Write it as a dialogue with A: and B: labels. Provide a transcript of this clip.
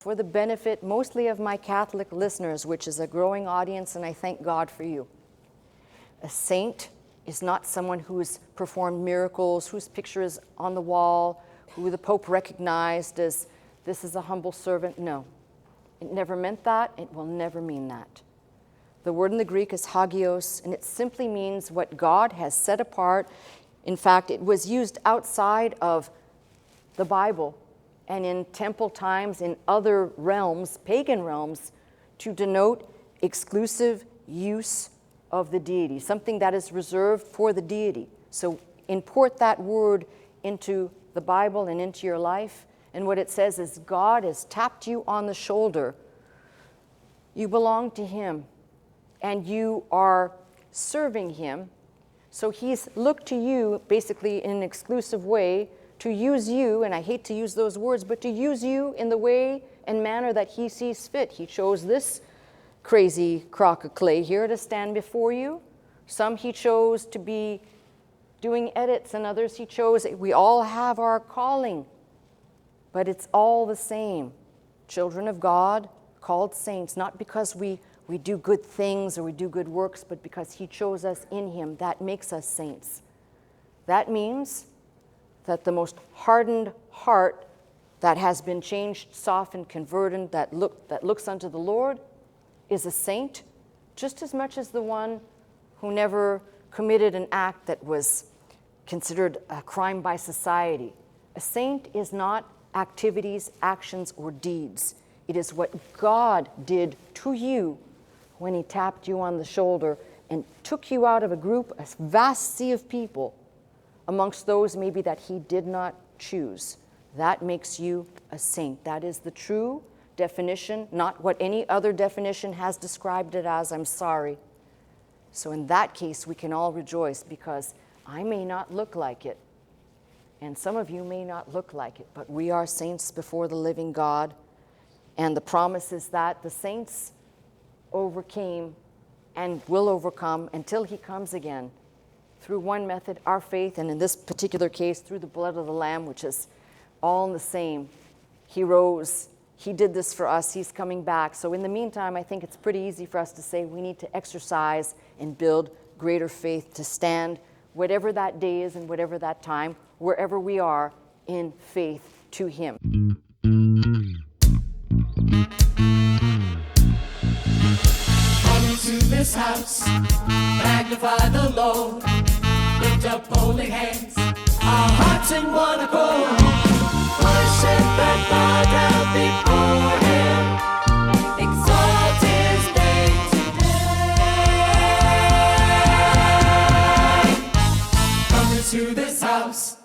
A: for the benefit mostly of my Catholic listeners, which is a growing audience, and I thank God for you. A saint is not someone who has performed miracles, whose picture is on the wall, who the Pope recognized as, this is a humble servant. No, it never meant that. It will never mean that. The word in the Greek is hagios, and it simply means what God has set apart. In fact, it was used outside of the Bible and in temple times, in other realms, pagan realms, to denote exclusive use of the deity, something that is reserved for the deity. So import that word into the Bible and into your life, and what it says is God has tapped you on the shoulder. You belong to Him, and you are serving Him. So He's looked to you basically in an exclusive way to use you, and I hate to use those words, but to use you in the way and manner that He sees fit. He chose this crazy crock of clay here to stand before you. Some He chose to be doing edits, and others He chose. We all have our calling, but it's all the same. Children of God, called saints, not because we do good things or we do good works, but because He chose us in Him. That makes us saints. That means that the most hardened heart that has been changed, softened, converted, that looks unto the Lord is a saint, just as much as the one who never committed an act that was considered a crime by society. A saint is not activities, actions, or deeds. It is what God did to you when He tapped you on the shoulder and took you out of a group, a vast sea of people, amongst those maybe that He did not choose. That makes you a saint. That is the true definition, not what any other definition has described it as. I'm sorry. So in that case, we can all rejoice, because I may not look like it, and some of you may not look like it, but we are saints before the living God. And the promise is that the saints overcame and will overcome until He comes again, through one method, our faith, and in this particular case, through the blood of the Lamb, which is all in the same. He rose. He did this for us. He's coming back. So in the meantime, I think it's pretty easy for us to say we need to exercise and build greater faith to stand, whatever that day is and whatever that time, wherever we are, in faith to Him.
B: Come into this house, magnify the Lord, lift up holy hands, our hearts in one accord, worship and bow down before Him, exalt His name today. Come into this house,